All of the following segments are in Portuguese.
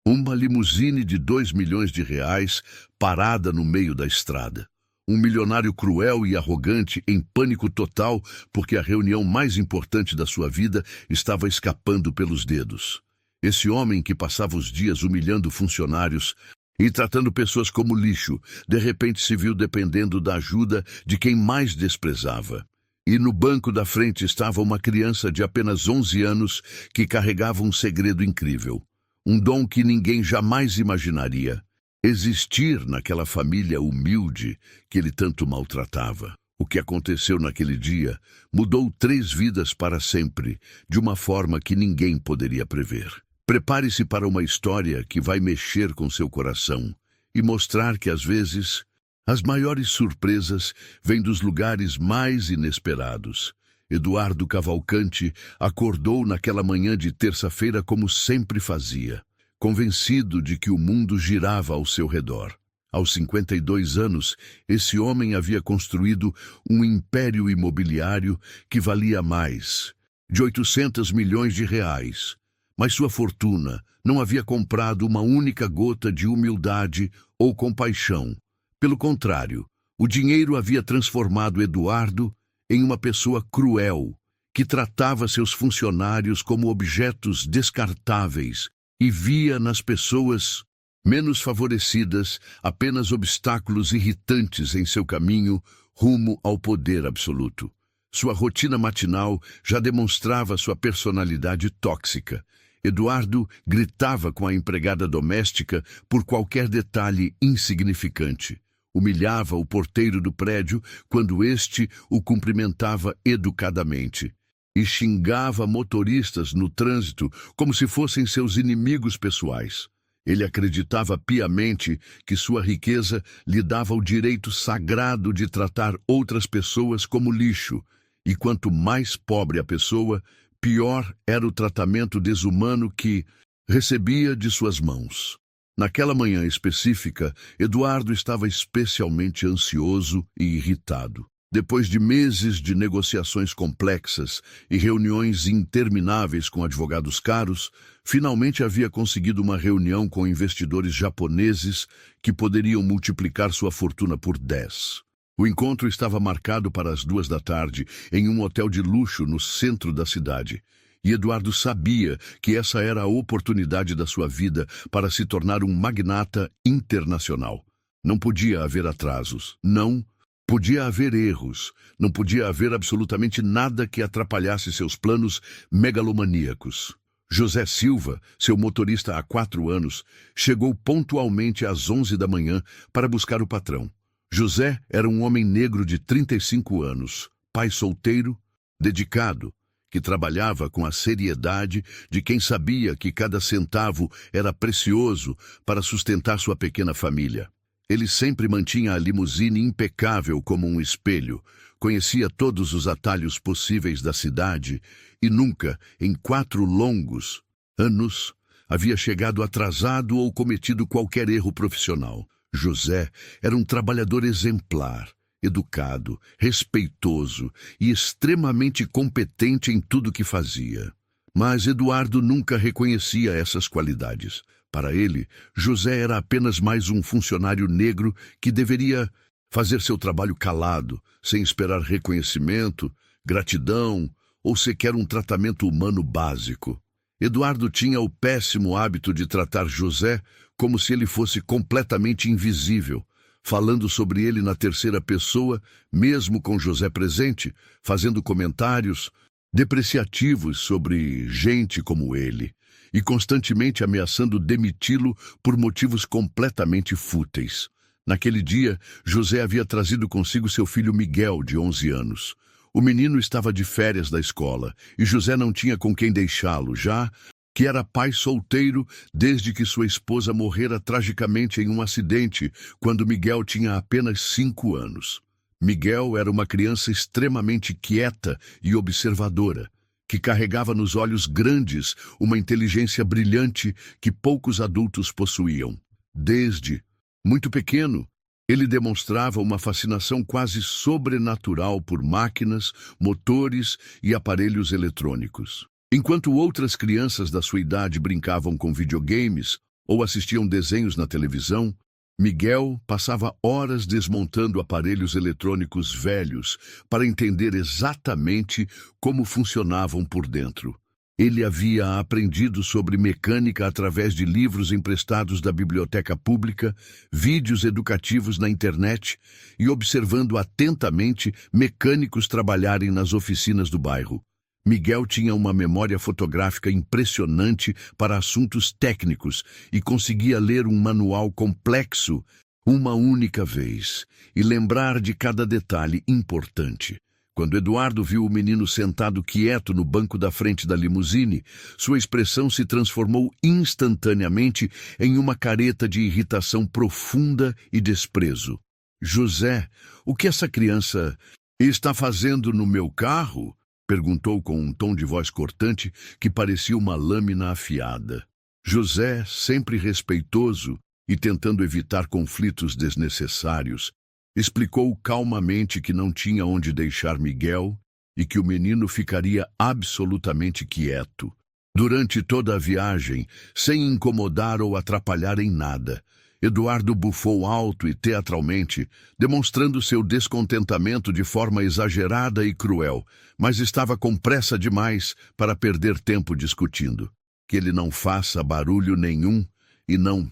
Uma limusine de R$ 2 milhões parada no meio da estrada. Um milionário cruel e arrogante em pânico total porque a reunião mais importante da sua vida estava escapando pelos dedos. Esse homem que passava os dias humilhando funcionários e tratando pessoas como lixo, de repente se viu dependendo da ajuda de quem mais desprezava. E no banco da frente estava uma criança de apenas 11 anos que carregava um segredo incrível. Um dom que ninguém jamais imaginaria. Existir naquela família humilde que ele tanto maltratava. O que aconteceu naquele dia mudou 3 vidas para sempre, de uma forma que ninguém poderia prever. Prepare-se para uma história que vai mexer com seu coração e mostrar que, às vezes, as maiores surpresas vêm dos lugares mais inesperados. Eduardo Cavalcante acordou naquela manhã de terça-feira como sempre fazia, convencido de que o mundo girava ao seu redor. Aos 52 anos, esse homem havia construído um império imobiliário que valia mais de R$ 800 milhões. Mas sua fortuna não havia comprado uma única gota de humildade ou compaixão. Pelo contrário, o dinheiro havia transformado Eduardo em uma pessoa cruel, que tratava seus funcionários como objetos descartáveis e via nas pessoas menos favorecidas apenas obstáculos irritantes em seu caminho rumo ao poder absoluto. Sua rotina matinal já demonstrava sua personalidade tóxica. Eduardo gritava com a empregada doméstica por qualquer detalhe insignificante. Humilhava o porteiro do prédio quando este o cumprimentava educadamente. E xingava motoristas no trânsito como se fossem seus inimigos pessoais. Ele acreditava piamente que sua riqueza lhe dava o direito sagrado de tratar outras pessoas como lixo, e quanto mais pobre a pessoa, pior era o tratamento desumano que recebia de suas mãos. Naquela manhã específica, Eduardo estava especialmente ansioso e irritado. Depois de meses de negociações complexas e reuniões intermináveis com advogados caros, finalmente havia conseguido uma reunião com investidores japoneses que poderiam multiplicar sua fortuna por 10. O encontro estava marcado para as 2 da tarde em um hotel de luxo no centro da cidade. E Eduardo sabia que essa era a oportunidade da sua vida para se tornar um magnata internacional. Não podia haver atrasos, não podia haver erros, não podia haver absolutamente nada que atrapalhasse seus planos megalomaníacos. José Silva, seu motorista há 4 anos, chegou pontualmente às 11 da manhã para buscar o patrão. José era um homem negro de 35 anos, pai solteiro, dedicado, que trabalhava com a seriedade de quem sabia que cada centavo era precioso para sustentar sua pequena família. Ele sempre mantinha a limusine impecável como um espelho, conhecia todos os atalhos possíveis da cidade e nunca, em 4 longos anos, havia chegado atrasado ou cometido qualquer erro profissional. José era um trabalhador exemplar, educado, respeitoso e extremamente competente em tudo que fazia. Mas Eduardo nunca reconhecia essas qualidades. Para ele, José era apenas mais um funcionário negro que deveria fazer seu trabalho calado, sem esperar reconhecimento, gratidão ou sequer um tratamento humano básico. Eduardo tinha o péssimo hábito de tratar José como se ele fosse completamente invisível, falando sobre ele na terceira pessoa, mesmo com José presente, fazendo comentários depreciativos sobre gente como ele, e constantemente ameaçando demiti-lo por motivos completamente fúteis. Naquele dia, José havia trazido consigo seu filho Miguel, de 11 anos. O menino estava de férias da escola, e José não tinha com quem deixá-lo, já que era pai solteiro desde que sua esposa morrera tragicamente em um acidente, quando Miguel tinha apenas 5 anos. Miguel era uma criança extremamente quieta e observadora, que carregava nos olhos grandes uma inteligência brilhante que poucos adultos possuíam. Desde muito pequeno, ele demonstrava uma fascinação quase sobrenatural por máquinas, motores e aparelhos eletrônicos. Enquanto outras crianças da sua idade brincavam com videogames ou assistiam desenhos na televisão, Miguel passava horas desmontando aparelhos eletrônicos velhos para entender exatamente como funcionavam por dentro. Ele havia aprendido sobre mecânica através de livros emprestados da biblioteca pública, vídeos educativos na internet e observando atentamente mecânicos trabalharem nas oficinas do bairro. Miguel tinha uma memória fotográfica impressionante para assuntos técnicos e conseguia ler um manual complexo uma única vez e lembrar de cada detalhe importante. Quando Eduardo viu o menino sentado quieto no banco da frente da limusine, sua expressão se transformou instantaneamente em uma careta de irritação profunda e desprezo. "José, o que essa criança está fazendo no meu carro?" perguntou com um tom de voz cortante que parecia uma lâmina afiada. José, sempre respeitoso e tentando evitar conflitos desnecessários, explicou calmamente que não tinha onde deixar Miguel e que o menino ficaria absolutamente quieto durante toda a viagem, sem incomodar ou atrapalhar em nada. Eduardo bufou alto e teatralmente, demonstrando seu descontentamento de forma exagerada e cruel, mas estava com pressa demais para perder tempo discutindo. "Que ele não faça barulho nenhum e não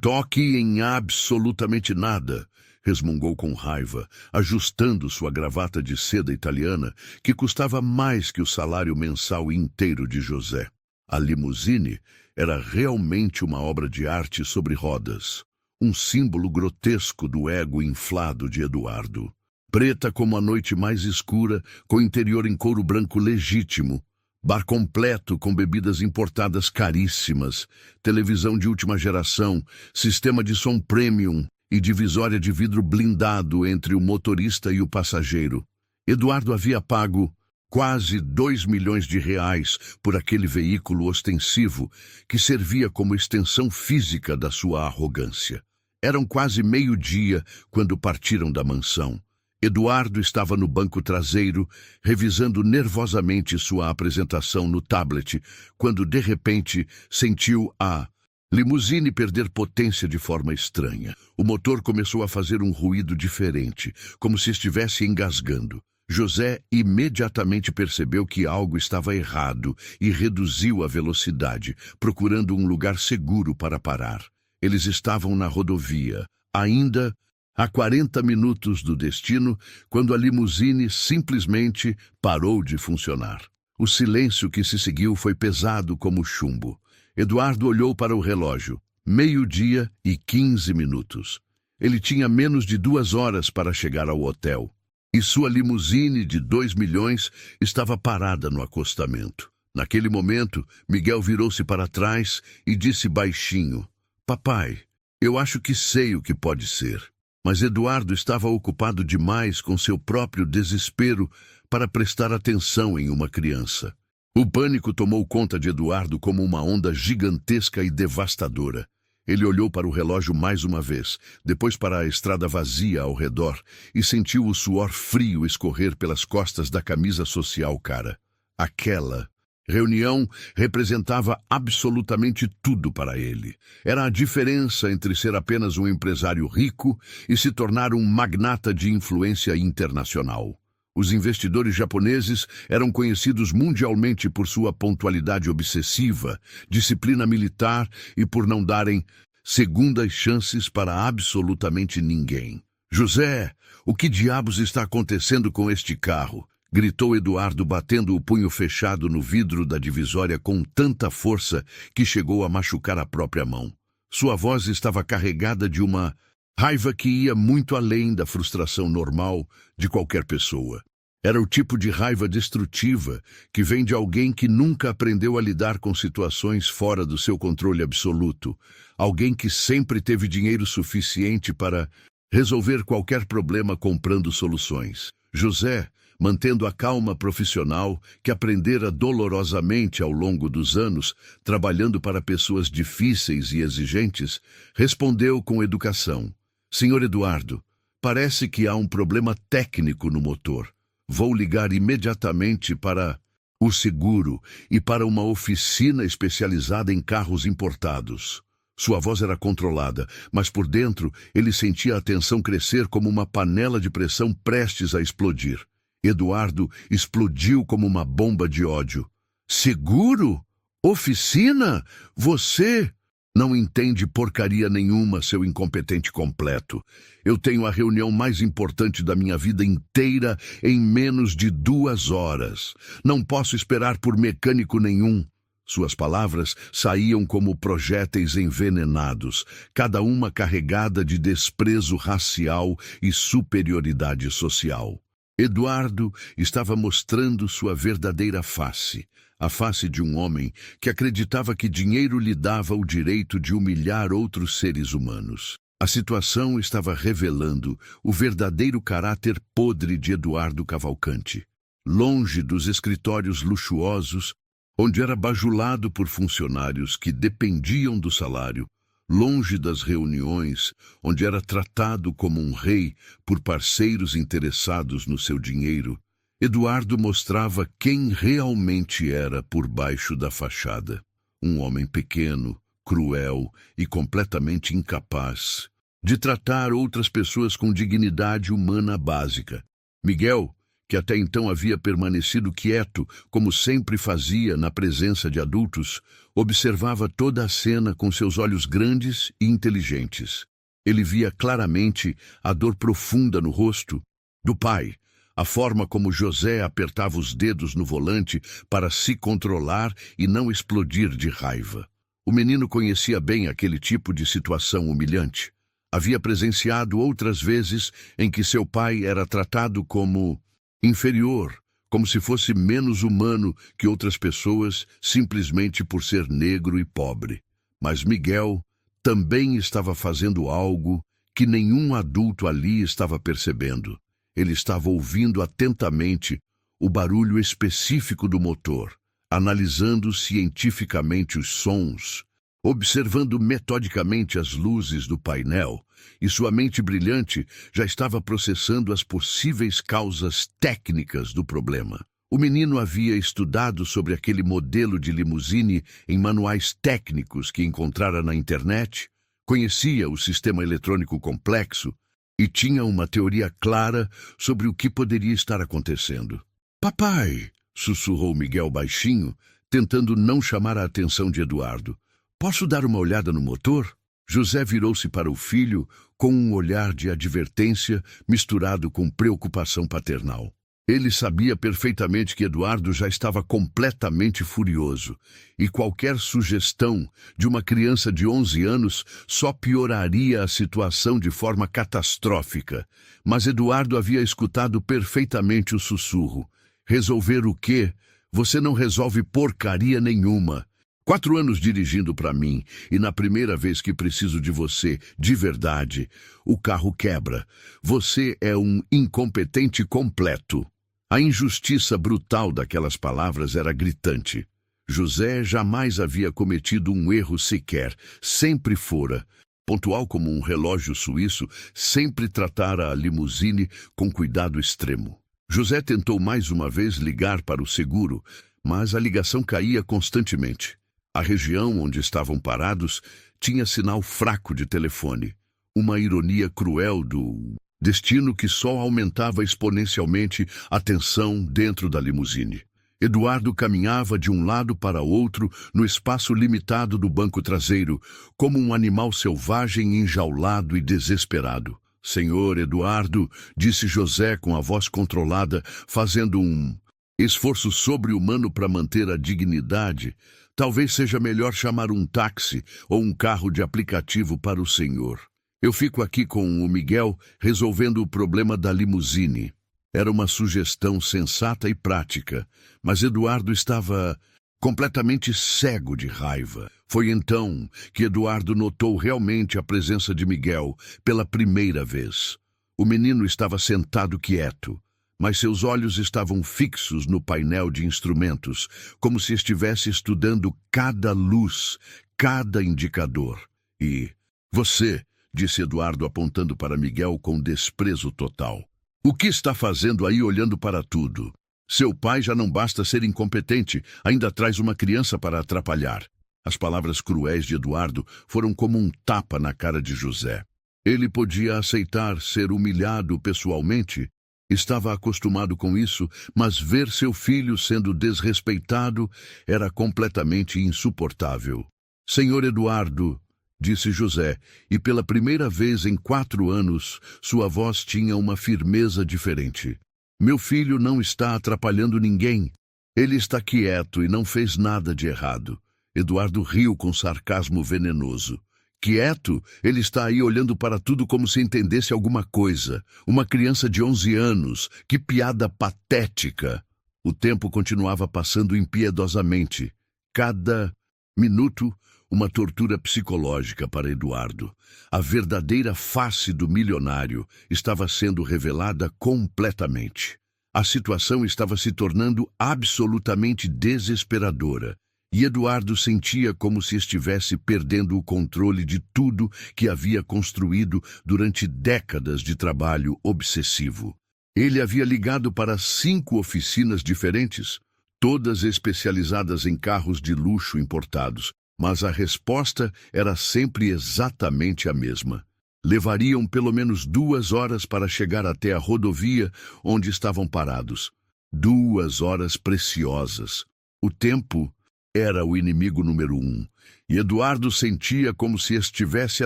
toque em absolutamente nada", resmungou com raiva, ajustando sua gravata de seda italiana, que custava mais que o salário mensal inteiro de José. A limusine era realmente uma obra de arte sobre rodas, um símbolo grotesco do ego inflado de Eduardo. Preta como a noite mais escura, com interior em couro branco legítimo, bar completo com bebidas importadas caríssimas, televisão de última geração, sistema de som premium e divisória de vidro blindado entre o motorista e o passageiro. Eduardo havia pago quase 2 milhões de reais por aquele veículo ostensivo que servia como extensão física da sua arrogância. Eram quase meio-dia quando partiram da mansão. Eduardo estava no banco traseiro, revisando nervosamente sua apresentação no tablet, quando de repente sentiu a limusine perder potência de forma estranha. O motor começou a fazer um ruído diferente, como se estivesse engasgando. José imediatamente percebeu que algo estava errado e reduziu a velocidade, procurando um lugar seguro para parar. Eles estavam na rodovia, ainda a 40 minutos do destino, quando a limusine simplesmente parou de funcionar. O silêncio que se seguiu foi pesado como chumbo. Eduardo olhou para o relógio. 12:15. Ele tinha menos de 2 horas para chegar ao hotel. E sua limusine de 2 milhões estava parada no acostamento. Naquele momento, Miguel virou-se para trás e disse baixinho: "Papai, eu acho que sei o que pode ser." Mas Eduardo estava ocupado demais com seu próprio desespero para prestar atenção em uma criança. O pânico tomou conta de Eduardo como uma onda gigantesca e devastadora. Ele olhou para o relógio mais uma vez, depois para a estrada vazia ao redor, e sentiu o suor frio escorrer pelas costas da camisa social cara. Aquela reunião representava absolutamente tudo para ele. Era a diferença entre ser apenas um empresário rico e se tornar um magnata de influência internacional. Os investidores japoneses eram conhecidos mundialmente por sua pontualidade obsessiva, disciplina militar e por não darem segundas chances para absolutamente ninguém. "José, o que diabos está acontecendo com este carro?" gritou Eduardo, batendo o punho fechado no vidro da divisória com tanta força que chegou a machucar a própria mão. Sua voz estava carregada de uma raiva que ia muito além da frustração normal de qualquer pessoa. Era o tipo de raiva destrutiva que vem de alguém que nunca aprendeu a lidar com situações fora do seu controle absoluto. Alguém que sempre teve dinheiro suficiente para resolver qualquer problema comprando soluções. José, mantendo a calma profissional que aprendera dolorosamente ao longo dos anos, trabalhando para pessoas difíceis e exigentes, respondeu com educação: "Senhor Eduardo, parece que há um problema técnico no motor. Vou ligar imediatamente para o seguro e para uma oficina especializada em carros importados." Sua voz era controlada, mas por dentro ele sentia a tensão crescer como uma panela de pressão prestes a explodir. Eduardo explodiu como uma bomba de ódio. Seguro? Oficina? Você? Não entende porcaria nenhuma, seu incompetente completo. Eu tenho a reunião mais importante da minha vida inteira em menos de 2 horas. Não posso esperar por mecânico nenhum. Suas palavras saíam como projéteis envenenados, cada uma carregada de desprezo racial e superioridade social. Eduardo estava mostrando sua verdadeira face, a face de um homem que acreditava que dinheiro lhe dava o direito de humilhar outros seres humanos. A situação estava revelando o verdadeiro caráter podre de Eduardo Cavalcante. Longe dos escritórios luxuosos, onde era bajulado por funcionários que dependiam do salário, longe das reuniões, onde era tratado como um rei por parceiros interessados no seu dinheiro, Eduardo mostrava quem realmente era por baixo da fachada. Um homem pequeno, cruel e completamente incapaz de tratar outras pessoas com dignidade humana básica. Miguel, que até então havia permanecido quieto, como sempre fazia na presença de adultos, observava toda a cena com seus olhos grandes e inteligentes. Ele via claramente a dor profunda no rosto do pai, a forma como José apertava os dedos no volante para se controlar e não explodir de raiva. O menino conhecia bem aquele tipo de situação humilhante. Havia presenciado outras vezes em que seu pai era tratado como inferior, como se fosse menos humano que outras pessoas simplesmente por ser negro e pobre. Mas Miguel também estava fazendo algo que nenhum adulto ali estava percebendo. Ele estava ouvindo atentamente o barulho específico do motor, analisando cientificamente os sons, observando metodicamente as luzes do painel, e sua mente brilhante já estava processando as possíveis causas técnicas do problema. O menino havia estudado sobre aquele modelo de limusine em manuais técnicos que encontrara na internet, conhecia o sistema eletrônico complexo e tinha uma teoria clara sobre o que poderia estar acontecendo. "Papai", sussurrou Miguel baixinho, tentando não chamar a atenção de Eduardo. "Posso dar uma olhada no motor?" José virou-se para o filho com um olhar de advertência misturado com preocupação paternal. Ele sabia perfeitamente que Eduardo já estava completamente furioso, e qualquer sugestão de uma criança de 11 anos só pioraria a situação de forma catastrófica. Mas Eduardo havia escutado perfeitamente o sussurro. "Resolver o quê? Você não resolve porcaria nenhuma. 4 anos dirigindo para mim, e na primeira vez que preciso de você, de verdade, o carro quebra. Você é um incompetente completo." A injustiça brutal daquelas palavras era gritante. José jamais havia cometido um erro sequer, sempre fora. Pontual como um relógio suíço, sempre tratara a limusine com cuidado extremo. José tentou mais uma vez ligar para o seguro, mas a ligação caía constantemente. A região onde estavam parados tinha sinal fraco de telefone. Uma ironia cruel do destino que só aumentava exponencialmente a tensão dentro da limusine. Eduardo caminhava de um lado para outro no espaço limitado do banco traseiro, como um animal selvagem enjaulado e desesperado. "Senhor Eduardo", disse José com a voz controlada, fazendo um esforço sobre-humano para manter a dignidade, "talvez seja melhor chamar um táxi ou um carro de aplicativo para o senhor. Eu fico aqui com o Miguel resolvendo o problema da limusine." Era uma sugestão sensata e prática, mas Eduardo estava completamente cego de raiva. Foi então que Eduardo notou realmente a presença de Miguel pela primeira vez. O menino estava sentado quieto, mas seus olhos estavam fixos no painel de instrumentos, como se estivesse estudando cada luz, cada indicador. E "Você", disse Eduardo apontando para Miguel com desprezo total. "O que está fazendo aí olhando para tudo? Seu pai já não basta ser incompetente, ainda traz uma criança para atrapalhar." As palavras cruéis de Eduardo foram como um tapa na cara de José. Ele podia aceitar ser humilhado pessoalmente. Estava acostumado com isso, mas ver seu filho sendo desrespeitado era completamente insuportável. Senhor Eduardo, disse José, e pela primeira vez em 4 anos, sua voz tinha uma firmeza diferente. Meu filho não está atrapalhando ninguém. Ele está quieto e não fez nada de errado. Eduardo riu com sarcasmo venenoso. Quieto, ele está aí olhando para tudo como se entendesse alguma coisa. Uma criança de 11 anos, que piada patética. O tempo continuava passando impiedosamente. Cada minuto, uma tortura psicológica para Eduardo. A verdadeira face do milionário estava sendo revelada completamente. A situação estava se tornando absolutamente desesperadora. E Eduardo sentia como se estivesse perdendo o controle de tudo que havia construído durante décadas de trabalho obsessivo. Ele havia ligado para 5 oficinas diferentes, todas especializadas em carros de luxo importados, mas a resposta era sempre exatamente a mesma. Levariam pelo menos 2 horas para chegar até a rodovia onde estavam parados. 2 horas preciosas. O tempo era o inimigo número 1, e Eduardo sentia como se estivesse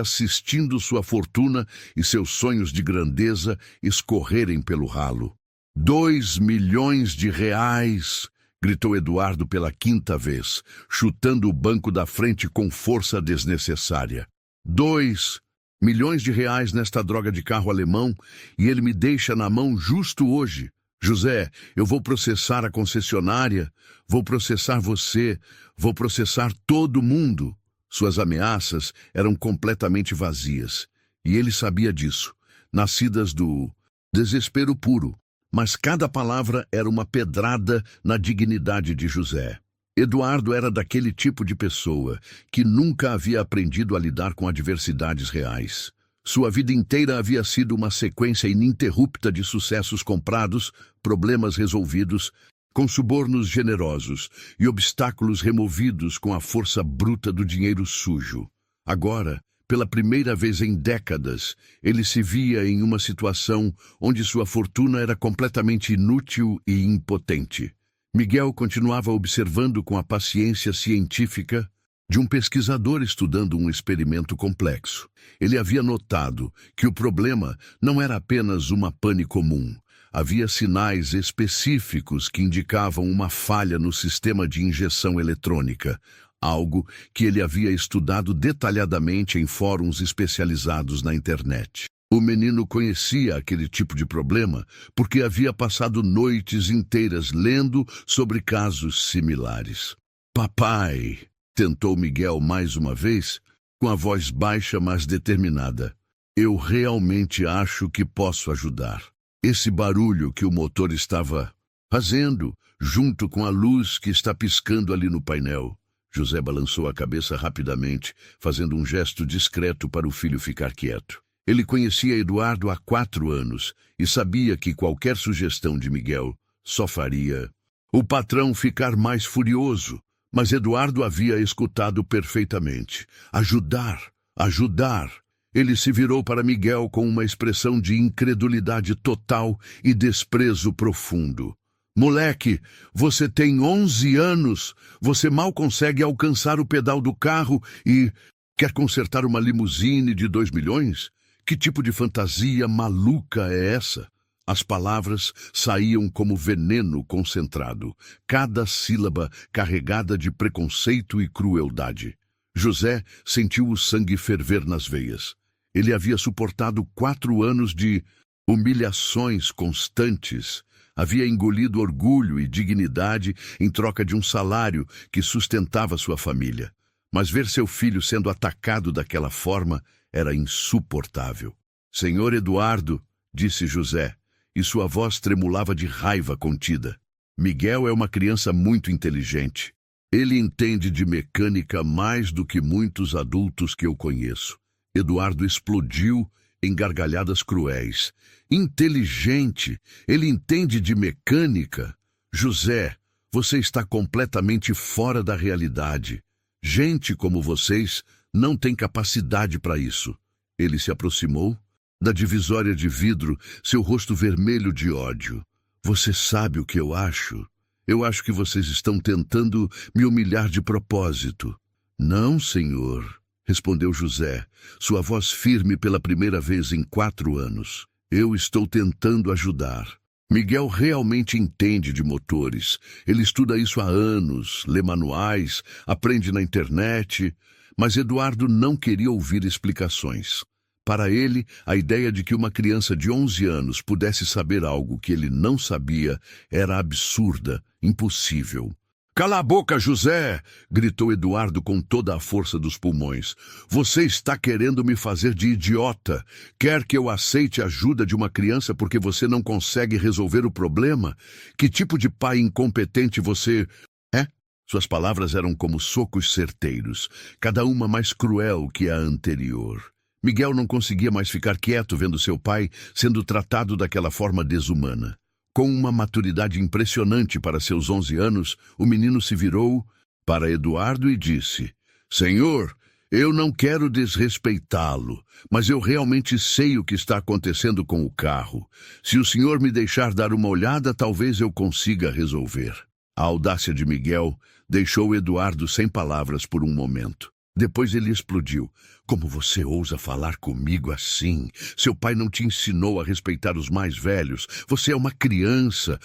assistindo sua fortuna e seus sonhos de grandeza escorrerem pelo ralo. 2 milhões de reais! Gritou Eduardo pela 5ª vez, chutando o banco da frente com força desnecessária. 2 milhões de reais nesta droga de carro alemão, e ele me deixa na mão justo hoje. José, eu vou processar a concessionária, vou processar você, vou processar todo mundo. Suas ameaças eram completamente vazias, e ele sabia disso, nascidas do desespero puro. Mas cada palavra era uma pedrada na dignidade de José. Eduardo era daquele tipo de pessoa que nunca havia aprendido a lidar com adversidades reais. Sua vida inteira havia sido uma sequência ininterrupta de sucessos comprados, problemas resolvidos, com subornos generosos e obstáculos removidos com a força bruta do dinheiro sujo. Agora, pela primeira vez em décadas, ele se via em uma situação onde sua fortuna era completamente inútil e impotente. Miguel continuava observando com a paciência científica de um pesquisador estudando um experimento complexo. Ele havia notado que o problema não era apenas uma pane comum. Havia sinais específicos que indicavam uma falha no sistema de injeção eletrônica, algo que ele havia estudado detalhadamente em fóruns especializados na internet. O menino conhecia aquele tipo de problema porque havia passado noites inteiras lendo sobre casos similares. Papai, tentou Miguel mais uma vez, com a voz baixa mas determinada. Eu realmente acho que posso ajudar. Esse barulho que o motor estava fazendo, junto com a luz que está piscando ali no painel. José balançou a cabeça rapidamente, fazendo um gesto discreto para o filho ficar quieto. Ele conhecia Eduardo há 4 anos e sabia que qualquer sugestão de Miguel só faria o patrão ficar mais furioso. Mas Eduardo havia escutado perfeitamente. Ajudar, ajudar. Ele se virou para Miguel com uma expressão de incredulidade total e desprezo profundo. Moleque, você tem 11 anos, você mal consegue alcançar o pedal do carro e quer consertar uma limusine de 2 milhões? Que tipo de fantasia maluca é essa? As palavras saíam como veneno concentrado, cada sílaba carregada de preconceito e crueldade. José sentiu o sangue ferver nas veias. Ele havia suportado 4 anos de humilhações constantes. Havia engolido orgulho e dignidade em troca de um salário que sustentava sua família. Mas ver seu filho sendo atacado daquela forma era insuportável. Senhor Eduardo, disse José, e sua voz tremulava de raiva contida. Miguel é uma criança muito inteligente. Ele entende de mecânica mais do que muitos adultos que eu conheço. Eduardo explodiu em gargalhadas cruéis. Inteligente! Ele entende de mecânica? José, você está completamente fora da realidade. Gente como vocês não tem capacidade para isso. Ele se aproximou da divisória de vidro, seu rosto vermelho de ódio. Você sabe o que eu acho? Eu acho que vocês estão tentando me humilhar de propósito. Não, senhor, respondeu José, sua voz firme pela primeira vez em 4 anos. Eu estou tentando ajudar. Miguel realmente entende de motores. Ele estuda isso há anos, lê manuais, aprende na internet. Mas Eduardo não queria ouvir explicações. Para ele, a ideia de que uma criança de 11 anos pudesse saber algo que ele não sabia era absurda, impossível. «Cala a boca, José!» gritou Eduardo com toda a força dos pulmões. «Você está querendo me fazer de idiota. Quer que eu aceite a ajuda de uma criança porque você não consegue resolver o problema? Que tipo de pai incompetente você é?» Suas palavras eram como socos certeiros, cada uma mais cruel que a anterior. Miguel não conseguia mais ficar quieto vendo seu pai sendo tratado daquela forma desumana. Com uma maturidade impressionante para seus 11 anos, o menino se virou para Eduardo e disse: «Senhor, eu não quero desrespeitá-lo, mas eu realmente sei o que está acontecendo com o carro. Se o senhor me deixar dar uma olhada, talvez eu consiga resolver.» A audácia de Miguel deixou Eduardo sem palavras por um momento. Depois ele explodiu. «Como você ousa falar comigo assim? Seu pai não te ensinou a respeitar os mais velhos. Você é uma criança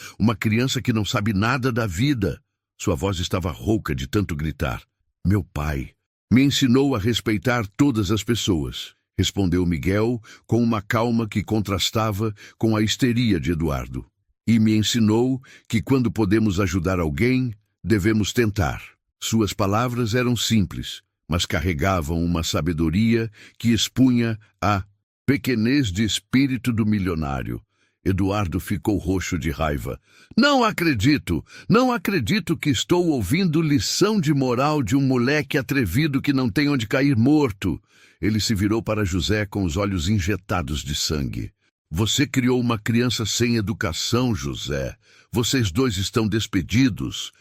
que não sabe nada da vida.» Sua voz estava rouca de tanto gritar. «Meu pai me ensinou a respeitar todas as pessoas», respondeu Miguel com uma calma que contrastava com a histeria de Eduardo. «E me ensinou que quando podemos ajudar alguém, devemos tentar.» Suas palavras eram simples, mas carregavam uma sabedoria que expunha a pequenez de espírito do milionário. Eduardo ficou roxo de raiva. Não acredito que estou ouvindo lição de moral de um moleque atrevido que não tem onde cair morto.» Ele se virou para José com os olhos injetados de sangue. «Você criou uma criança sem educação, José. Vocês dois estão despedidos,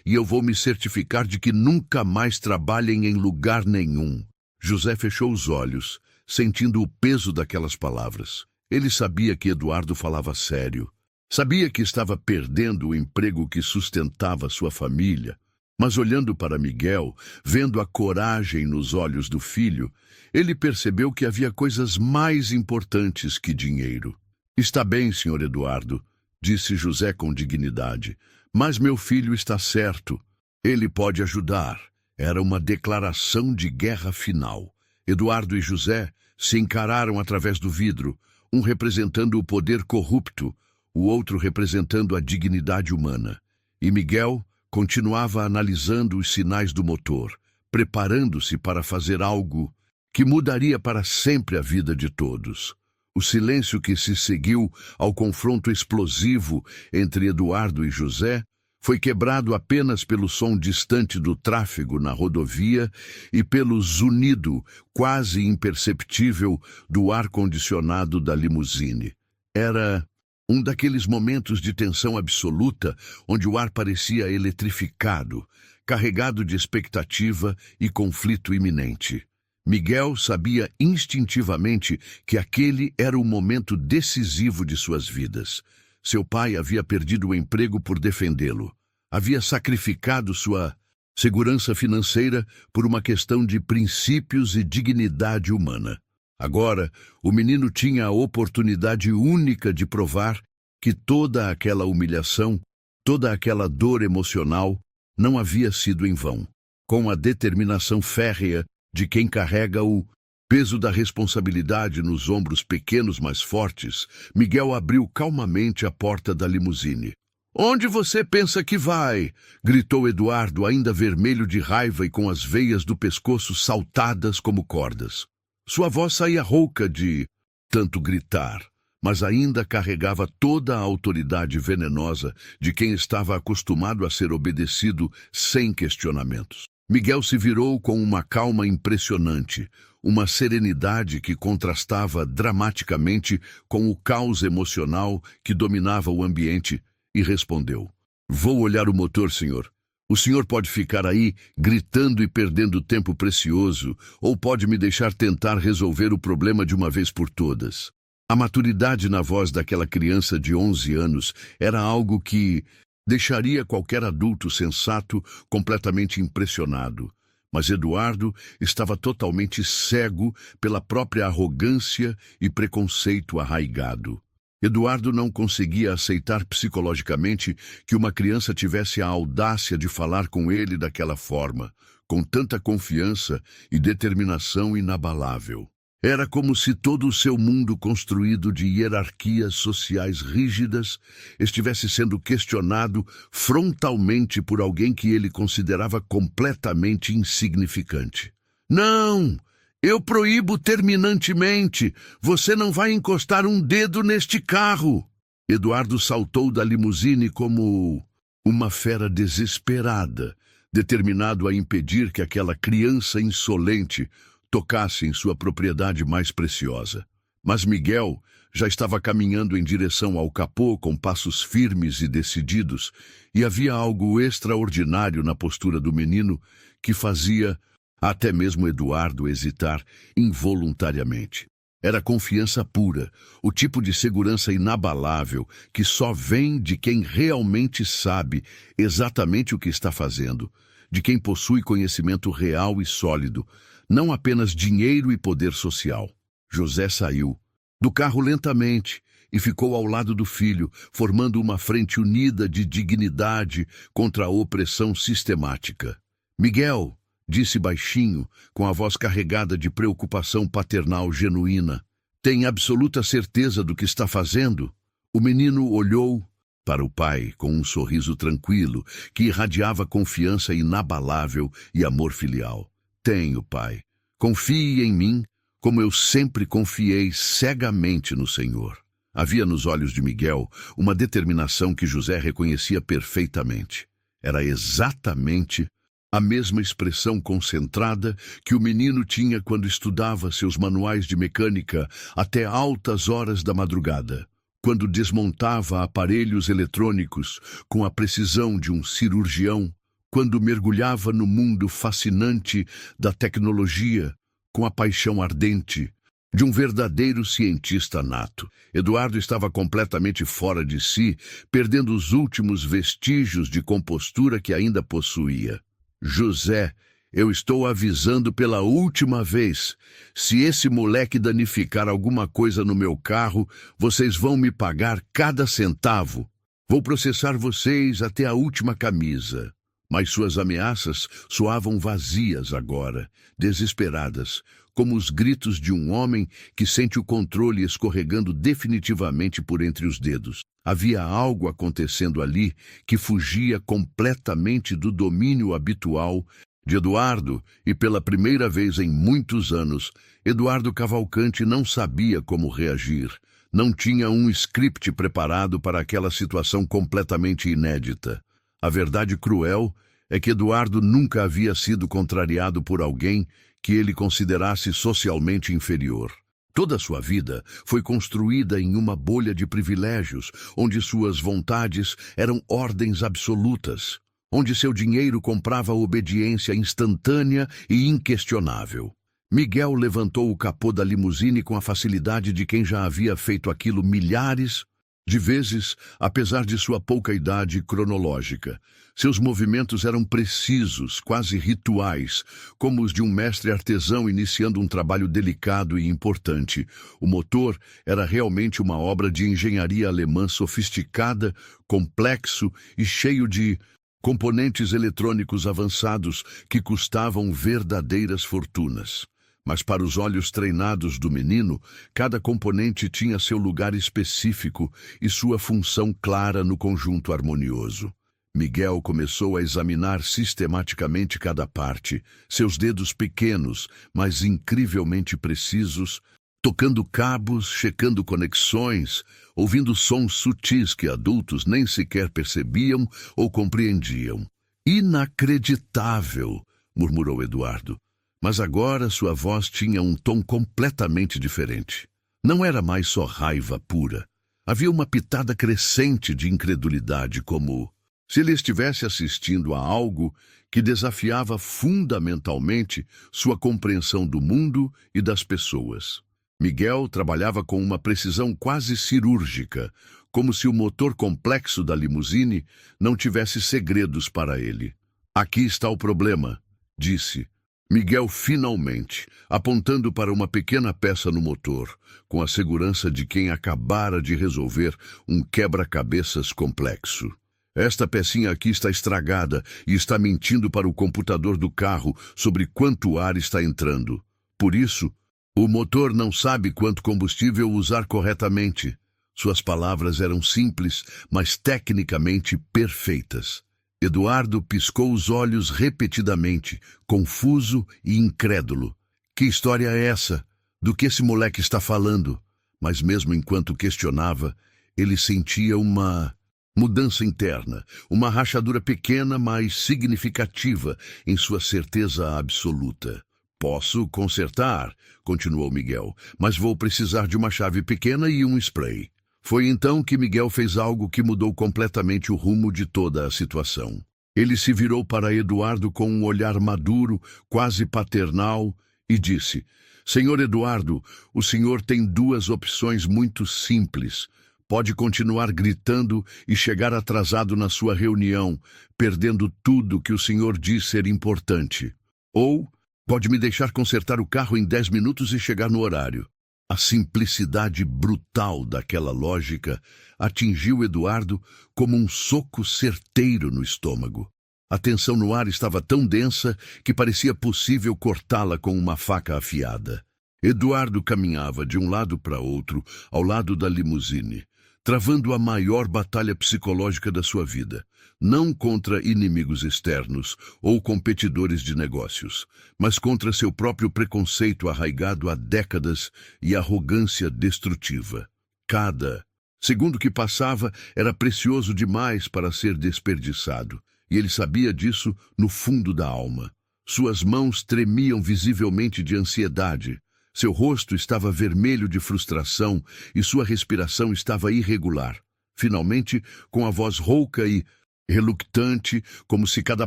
e eu vou me certificar de que nunca mais trabalhem em lugar nenhum.» José fechou os olhos, sentindo o peso daquelas palavras. Ele sabia que Eduardo falava sério. Sabia que estava perdendo o emprego que sustentava sua família. Mas olhando para Miguel, vendo a coragem nos olhos do filho, ele percebeu que havia coisas mais importantes que dinheiro. «Está bem, senhor Eduardo», disse José com dignidade. «Mas meu filho está certo. Ele pode ajudar.» Era uma declaração de guerra final. Eduardo e José se encararam através do vidro, um representando o poder corrupto, o outro representando a dignidade humana. E Miguel continuava analisando os sinais do motor, preparando-se para fazer algo que mudaria para sempre a vida de todos. O silêncio que se seguiu ao confronto explosivo entre Eduardo e José foi quebrado apenas pelo som distante do tráfego na rodovia e pelo zunido quase imperceptível do ar-condicionado da limusine. Era um daqueles momentos de tensão absoluta onde o ar parecia eletrificado, carregado de expectativa e conflito iminente. Miguel sabia instintivamente que aquele era o momento decisivo de suas vidas. Seu pai havia perdido o emprego por defendê-lo. Havia sacrificado sua segurança financeira por uma questão de princípios e dignidade humana. Agora, o menino tinha a oportunidade única de provar que toda aquela humilhação, toda aquela dor emocional não havia sido em vão. Com a determinação férrea de quem carrega o peso da responsabilidade nos ombros pequenos mas fortes, Miguel abriu calmamente a porta da limusine. «Onde você pensa que vai?» gritou Eduardo, ainda vermelho de raiva e com as veias do pescoço saltadas como cordas. Sua voz saía rouca de tanto gritar, mas ainda carregava toda a autoridade venenosa de quem estava acostumado a ser obedecido sem questionamentos. Miguel se virou com uma calma impressionante, uma serenidade que contrastava dramaticamente com o caos emocional que dominava o ambiente, e respondeu: «Vou olhar o motor, senhor. O senhor pode ficar aí gritando e perdendo tempo precioso, ou pode me deixar tentar resolver o problema de uma vez por todas. A maturidade na voz daquela criança de 11 anos era algo que deixaria qualquer adulto sensato completamente impressionado. Mas Eduardo estava totalmente cego pela própria arrogância e preconceito arraigado. Eduardo não conseguia aceitar psicologicamente que uma criança tivesse a audácia de falar com ele daquela forma, com tanta confiança e determinação inabalável. Era como se todo o seu mundo construído de hierarquias sociais rígidas estivesse sendo questionado frontalmente por alguém que ele considerava completamente insignificante. Não! Eu proíbo terminantemente. Você não vai encostar um dedo neste carro. Eduardo saltou da limusine como uma fera desesperada, determinado a impedir que aquela criança insolente tocasse em sua propriedade mais preciosa. Mas Miguel já estava caminhando em direção ao capô com passos firmes e decididos, e havia algo extraordinário na postura do menino que fazia até mesmo Eduardo hesitar involuntariamente. Era confiança pura, o tipo de segurança inabalável que só vem de quem realmente sabe exatamente o que está fazendo, de quem possui conhecimento real e sólido, não apenas dinheiro e poder social. José saiu do carro lentamente e ficou ao lado do filho, formando uma frente unida de dignidade contra a opressão sistemática. Miguel, disse baixinho, com a voz carregada de preocupação paternal genuína. Tem absoluta certeza do que está fazendo? O menino olhou para o pai com um sorriso tranquilo que irradiava confiança inabalável e amor filial. Tenho, pai. Confie em mim, como eu sempre confiei cegamente no Senhor. Havia nos olhos de Miguel uma determinação que José reconhecia perfeitamente. Era exatamente a mesma expressão concentrada que o menino tinha quando estudava seus manuais de mecânica até altas horas da madrugada, quando desmontava aparelhos eletrônicos com a precisão de um cirurgião, quando mergulhava no mundo fascinante da tecnologia com a paixão ardente de um verdadeiro cientista nato. Eduardo estava completamente fora de si, perdendo os últimos vestígios de compostura que ainda possuía. José, eu estou avisando pela última vez. Se esse moleque danificar alguma coisa no meu carro, vocês vão me pagar cada centavo. Vou processar vocês até a última camisa. Mas suas ameaças soavam vazias agora, desesperadas, como os gritos de um homem que sente o controle escorregando definitivamente por entre os dedos. Havia algo acontecendo ali que fugia completamente do domínio habitual de Eduardo, e pela primeira vez em muitos anos, Eduardo Cavalcante não sabia como reagir. Não tinha um script preparado para aquela situação completamente inédita. A verdade cruel é que Eduardo nunca havia sido contrariado por alguém que ele considerasse socialmente inferior. Toda a sua vida foi construída em uma bolha de privilégios, onde suas vontades eram ordens absolutas, onde seu dinheiro comprava obediência instantânea e inquestionável. Miguel levantou o capô da limusine com a facilidade de quem já havia feito aquilo milhares de vezes, apesar de sua pouca idade cronológica. Seus movimentos eram precisos, quase rituais, como os de um mestre artesão iniciando um trabalho delicado e importante. O motor era realmente uma obra de engenharia alemã sofisticada, complexo e cheio de componentes eletrônicos avançados que custavam verdadeiras fortunas. Mas para os olhos treinados do menino, cada componente tinha seu lugar específico e sua função clara no conjunto harmonioso. Miguel começou a examinar sistematicamente cada parte, seus dedos pequenos, mas incrivelmente precisos, tocando cabos, checando conexões, ouvindo sons sutis que adultos nem sequer percebiam ou compreendiam. Inacreditável, murmurou Eduardo. Mas agora sua voz tinha um tom completamente diferente. Não era mais só raiva pura. Havia uma pitada crescente de incredulidade, como: Se ele estivesse assistindo a algo que desafiava fundamentalmente sua compreensão do mundo e das pessoas. Miguel trabalhava com uma precisão quase cirúrgica, como se o motor complexo da limusine não tivesse segredos para ele. Aqui está o problema, disse Miguel finalmente, apontando para uma pequena peça no motor, com a segurança de quem acabara de resolver um quebra-cabeças complexo. Esta pecinha aqui está estragada e está mentindo para o computador do carro sobre quanto ar está entrando. Por isso, o motor não sabe quanto combustível usar corretamente. Suas palavras eram simples, mas tecnicamente perfeitas. Eduardo piscou os olhos repetidamente, confuso e incrédulo. Que história é essa? Do que esse moleque está falando? Mas mesmo enquanto questionava, ele sentia uma mudança interna, uma rachadura pequena, mas significativa em sua certeza absoluta. Posso consertar, continuou Miguel, mas vou precisar de uma chave pequena e um spray. Foi então que Miguel fez algo que mudou completamente o rumo de toda a situação. Ele se virou para Eduardo com um olhar maduro, quase paternal, e disse: Senhor Eduardo, o senhor tem duas opções muito simples. Pode continuar gritando e chegar atrasado na sua reunião, perdendo tudo que o senhor diz ser importante. Ou pode me deixar consertar o carro em 10 minutos e chegar no horário. A simplicidade brutal daquela lógica atingiu Eduardo como um soco certeiro no estômago. A tensão no ar estava tão densa que parecia possível cortá-la com uma faca afiada. Eduardo caminhava de um lado para outro, ao lado da limusine, travando a maior batalha psicológica da sua vida, não contra inimigos externos ou competidores de negócios, mas contra seu próprio preconceito arraigado há décadas e arrogância destrutiva. Cada segundo que passava era precioso demais para ser desperdiçado, e ele sabia disso no fundo da alma. Suas mãos tremiam visivelmente de ansiedade. Seu rosto estava vermelho de frustração e sua respiração estava irregular. Finalmente, com a voz rouca e reluctante, como se cada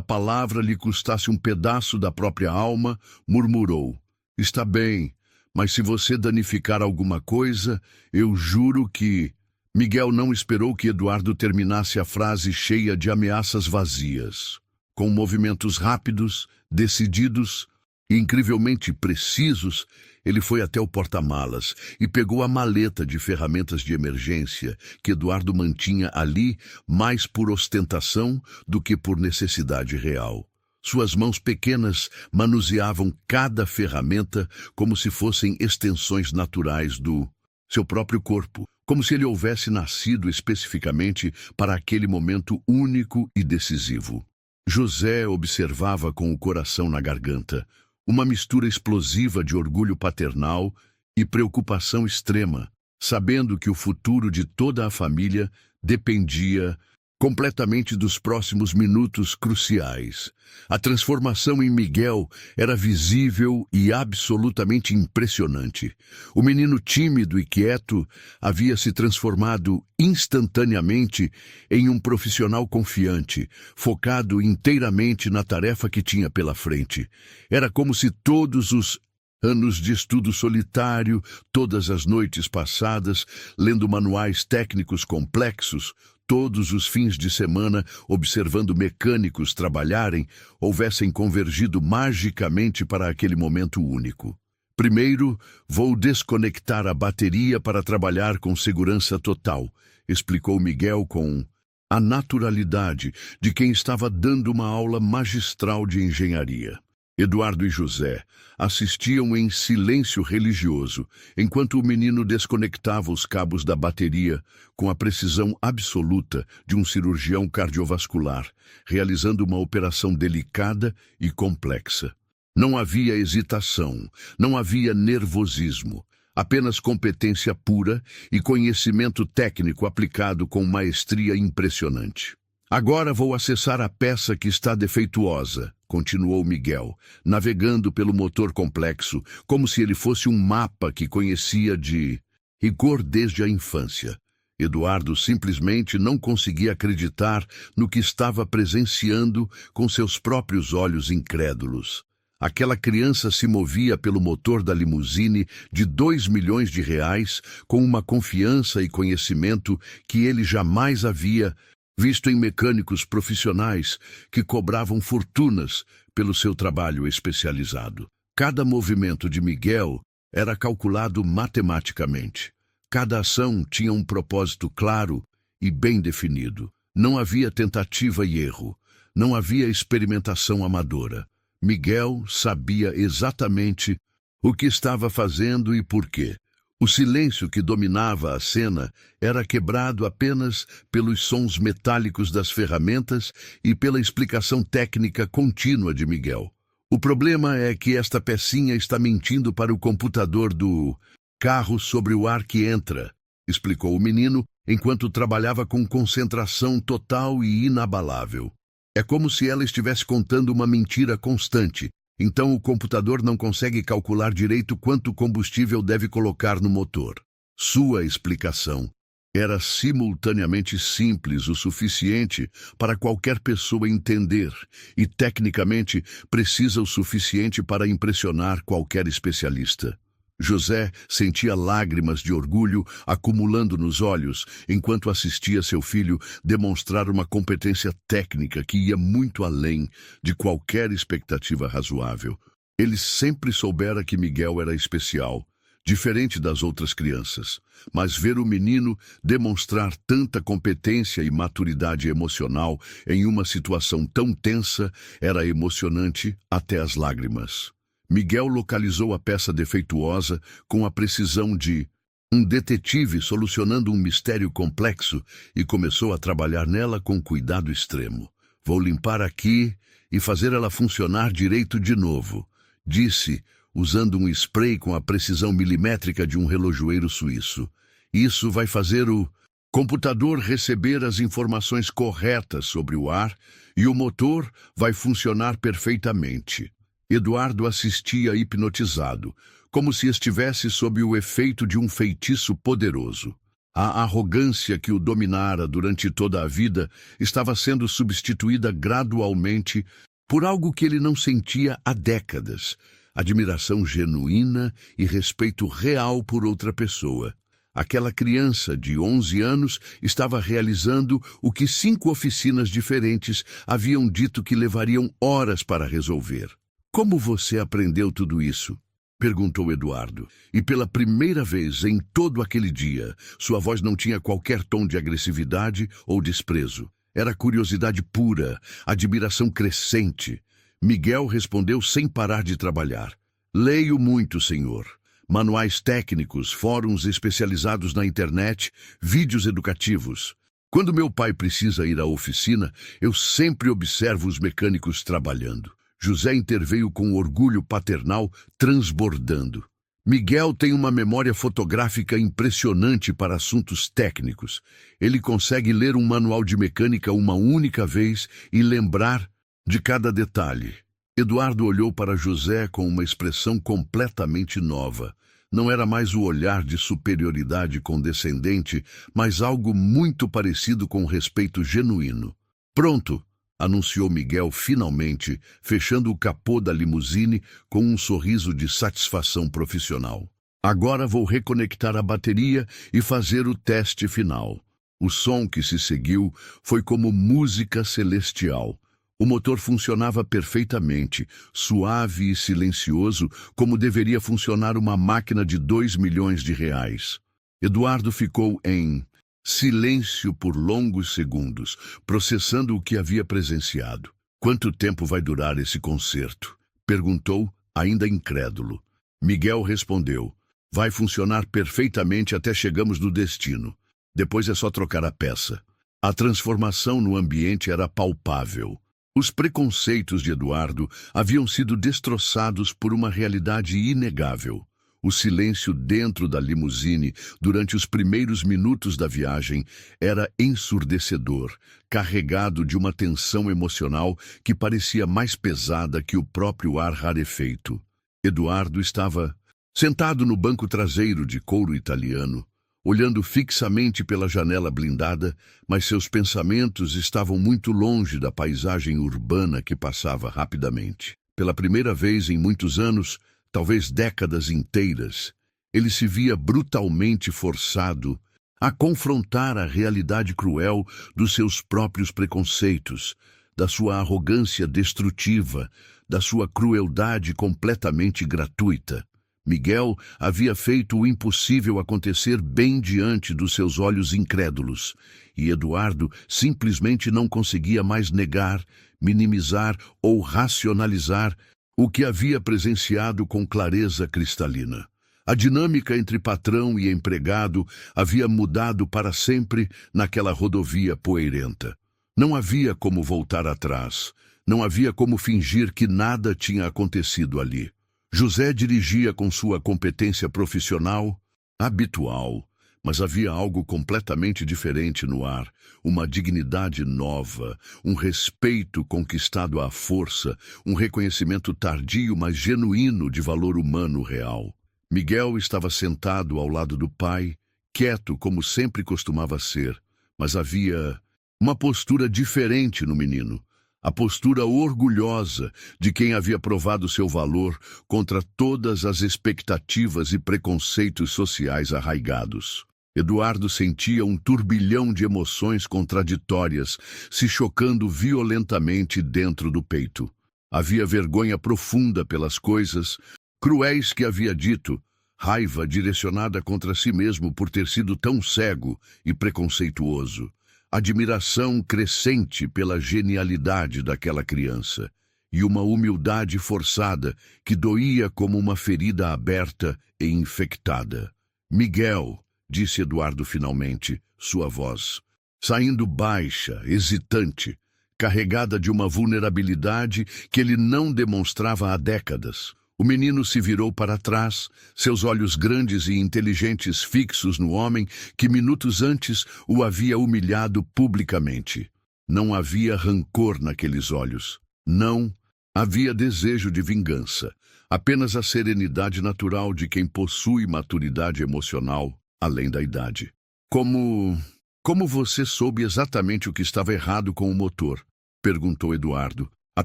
palavra lhe custasse um pedaço da própria alma, murmurou: Está bem, mas se você danificar alguma coisa, eu juro que... Miguel não esperou que Eduardo terminasse a frase cheia de ameaças vazias. Com movimentos rápidos, decididos e incrivelmente precisos, ele foi até o porta-malas e pegou a maleta de ferramentas de emergência que Eduardo mantinha ali mais por ostentação do que por necessidade real. Suas mãos pequenas manuseavam cada ferramenta como se fossem extensões naturais do seu próprio corpo, como se ele houvesse nascido especificamente para aquele momento único e decisivo. José observava com o coração na garganta, uma mistura explosiva de orgulho paternal e preocupação extrema, sabendo que o futuro de toda a família dependia completamente dos próximos minutos cruciais. A transformação em Miguel era visível e absolutamente impressionante. O menino tímido e quieto havia se transformado instantaneamente em um profissional confiante, focado inteiramente na tarefa que tinha pela frente. Era como se todos os anos de estudo solitário, todas as noites passadas, lendo manuais técnicos complexos, todos os fins de semana observando mecânicos trabalharem, houvessem convergido magicamente para aquele momento único. Primeiro, vou desconectar a bateria para trabalhar com segurança total, explicou Miguel com a naturalidade de quem estava dando uma aula magistral de engenharia. Eduardo e José assistiam em silêncio religioso, enquanto o menino desconectava os cabos da bateria com a precisão absoluta de um cirurgião cardiovascular, realizando uma operação delicada e complexa. Não havia hesitação, não havia nervosismo, apenas competência pura e conhecimento técnico aplicado com maestria impressionante. Agora vou acessar a peça que está defeituosa, continuou Miguel, navegando pelo motor complexo, como se ele fosse um mapa que conhecia de rigor desde a infância. Eduardo simplesmente não conseguia acreditar no que estava presenciando com seus próprios olhos incrédulos. Aquela criança se movia pelo motor da limusine de 2 milhões de reais com uma confiança e conhecimento que ele jamais havia visto em mecânicos profissionais que cobravam fortunas pelo seu trabalho especializado. Cada movimento de Miguel era calculado matematicamente. Cada ação tinha um propósito claro e bem definido. Não havia tentativa e erro. Não havia experimentação amadora. Miguel sabia exatamente o que estava fazendo e por quê. O silêncio que dominava a cena era quebrado apenas pelos sons metálicos das ferramentas e pela explicação técnica contínua de Miguel. O problema é que esta pecinha está mentindo para o computador do carro sobre o ar que entra, explicou o menino enquanto trabalhava com concentração total e inabalável. É como se ela estivesse contando uma mentira constante. Então o computador não consegue calcular direito quanto combustível deve colocar no motor. Sua explicação era simultaneamente simples o suficiente para qualquer pessoa entender e tecnicamente precisa o suficiente para impressionar qualquer especialista. José sentia lágrimas de orgulho acumulando nos olhos enquanto assistia seu filho demonstrar uma competência técnica que ia muito além de qualquer expectativa razoável. Ele sempre soubera que Miguel era especial, diferente das outras crianças, mas ver o menino demonstrar tanta competência e maturidade emocional em uma situação tão tensa era emocionante até as lágrimas. Miguel localizou a peça defeituosa com a precisão de um detetive solucionando um mistério complexo e começou a trabalhar nela com cuidado extremo. Vou limpar aqui e fazer ela funcionar direito de novo, disse, usando um spray com a precisão milimétrica de um relojoeiro suíço. Isso vai fazer o computador receber as informações corretas sobre o ar e o motor vai funcionar perfeitamente. Eduardo assistia hipnotizado, como se estivesse sob o efeito de um feitiço poderoso. A arrogância que o dominara durante toda a vida estava sendo substituída gradualmente por algo que ele não sentia há décadas: admiração genuína e respeito real por outra pessoa. Aquela criança de 11 anos estava realizando o que 5 oficinas diferentes haviam dito que levariam horas para resolver. Como você aprendeu tudo isso? Perguntou Eduardo. E pela primeira vez em todo aquele dia, sua voz não tinha qualquer tom de agressividade ou desprezo. Era curiosidade pura, admiração crescente. Miguel respondeu sem parar de trabalhar. Leio muito, senhor. Manuais técnicos, fóruns especializados na internet, vídeos educativos. Quando meu pai precisa ir à oficina, eu sempre observo os mecânicos trabalhando. José interveio com orgulho paternal transbordando. Miguel tem uma memória fotográfica impressionante para assuntos técnicos. Ele consegue ler um manual de mecânica uma única vez e lembrar de cada detalhe. Eduardo olhou para José com uma expressão completamente nova. Não era mais o olhar de superioridade condescendente, mas algo muito parecido com respeito genuíno. Pronto! Anunciou Miguel finalmente, fechando o capô da limusine com um sorriso de satisfação profissional. Agora vou reconectar a bateria e fazer o teste final. O som que se seguiu foi como música celestial. O motor funcionava perfeitamente, suave e silencioso, como deveria funcionar uma máquina de 2 milhões de reais. Eduardo ficou em silêncio por longos segundos, processando o que havia presenciado. Quanto tempo vai durar esse concerto? Perguntou, ainda incrédulo. Miguel respondeu. Vai funcionar perfeitamente até chegamos no destino. Depois é só trocar a peça. A transformação no ambiente era palpável. Os preconceitos de Eduardo haviam sido destroçados por uma realidade inegável. O silêncio dentro da limusine durante os primeiros minutos da viagem era ensurdecedor, carregado de uma tensão emocional que parecia mais pesada que o próprio ar rarefeito. Eduardo estava sentado no banco traseiro de couro italiano, olhando fixamente pela janela blindada, mas seus pensamentos estavam muito longe da paisagem urbana que passava rapidamente. Pela primeira vez em muitos anos, talvez décadas inteiras, ele se via brutalmente forçado a confrontar a realidade cruel dos seus próprios preconceitos, da sua arrogância destrutiva, da sua crueldade completamente gratuita. Miguel havia feito o impossível acontecer bem diante dos seus olhos incrédulos, e Eduardo simplesmente não conseguia mais negar, minimizar ou racionalizar o que havia presenciado com clareza cristalina. A dinâmica entre patrão e empregado havia mudado para sempre naquela rodovia poeirenta. Não havia como voltar atrás, não havia como fingir que nada tinha acontecido ali. José dirigia com sua competência profissional habitual, mas havia algo completamente diferente no ar, uma dignidade nova, um respeito conquistado à força, um reconhecimento tardio, mas genuíno de valor humano real. Miguel estava sentado ao lado do pai, quieto como sempre costumava ser, mas havia uma postura diferente no menino. A postura orgulhosa de quem havia provado seu valor contra todas as expectativas e preconceitos sociais arraigados. Eduardo sentia um turbilhão de emoções contraditórias se chocando violentamente dentro do peito. Havia vergonha profunda pelas coisas cruéis que havia dito, raiva direcionada contra si mesmo por ter sido tão cego e preconceituoso. Admiração crescente pela genialidade daquela criança e uma humildade forçada que doía como uma ferida aberta e infectada. Miguel, disse Eduardo finalmente, sua voz, saindo baixa, hesitante, carregada de uma vulnerabilidade que ele não demonstrava há décadas. O menino se virou para trás, seus olhos grandes e inteligentes fixos no homem que minutos antes o havia humilhado publicamente. Não havia rancor naqueles olhos. Não havia desejo de vingança. Apenas a serenidade natural de quem possui maturidade emocional além da idade. Como você soube exatamente o que estava errado com o motor? Perguntou Eduardo. A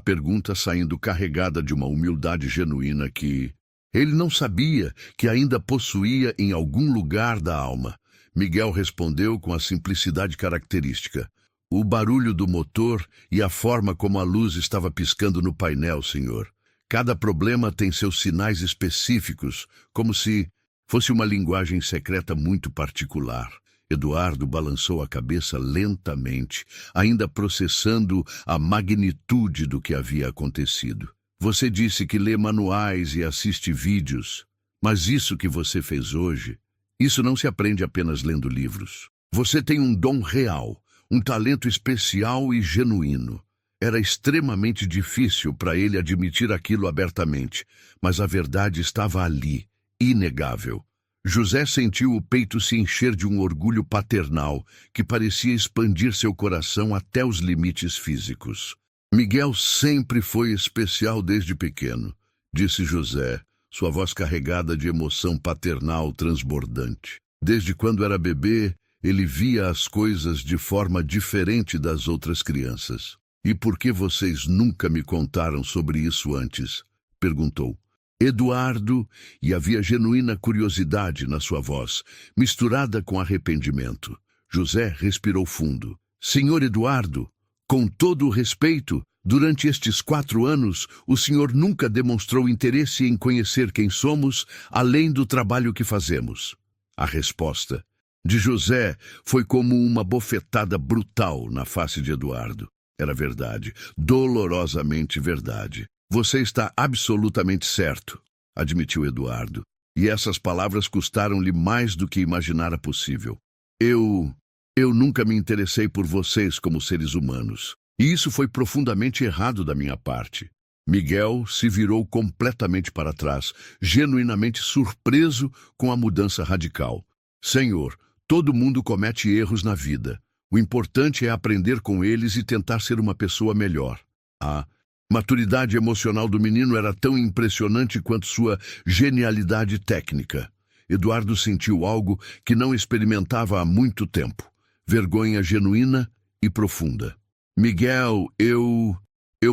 pergunta saindo carregada de uma humildade genuína que ele não sabia que ainda possuía em algum lugar da alma. Miguel respondeu com a simplicidade característica. O barulho do motor e a forma como a luz estava piscando no painel, senhor. Cada problema tem seus sinais específicos, como se fosse uma linguagem secreta muito particular. Eduardo balançou a cabeça lentamente, ainda processando a magnitude do que havia acontecido. Você disse que lê manuais e assiste vídeos, mas isso que você fez hoje, isso não se aprende apenas lendo livros. Você tem um dom real, um talento especial e genuíno. Era extremamente difícil para ele admitir aquilo abertamente, mas a verdade estava ali, inegável. José sentiu o peito se encher de um orgulho paternal que parecia expandir seu coração até os limites físicos. Miguel sempre foi especial desde pequeno, disse José, sua voz carregada de emoção paternal transbordante. Desde quando era bebê, ele via as coisas de forma diferente das outras crianças. E por que vocês nunca me contaram sobre isso antes? Perguntou. Eduardo, e havia genuína curiosidade na sua voz, misturada com arrependimento. José respirou fundo. Senhor Eduardo, com todo o respeito, durante estes 4 anos, o senhor nunca demonstrou interesse em conhecer quem somos, além do trabalho que fazemos. A resposta de José foi como uma bofetada brutal na face de Eduardo. Era verdade, dolorosamente verdade. Você está absolutamente certo, admitiu Eduardo, e essas palavras custaram-lhe mais do que imaginara possível. Eu nunca me interessei por vocês como seres humanos, e isso foi profundamente errado da minha parte. Miguel se virou completamente para trás, genuinamente surpreso com a mudança radical. Senhor, todo mundo comete erros na vida. O importante é aprender com eles e tentar ser uma pessoa melhor. A maturidade emocional do menino era tão impressionante quanto sua genialidade técnica. Eduardo sentiu algo que não experimentava há muito tempo. Vergonha genuína e profunda. Miguel, eu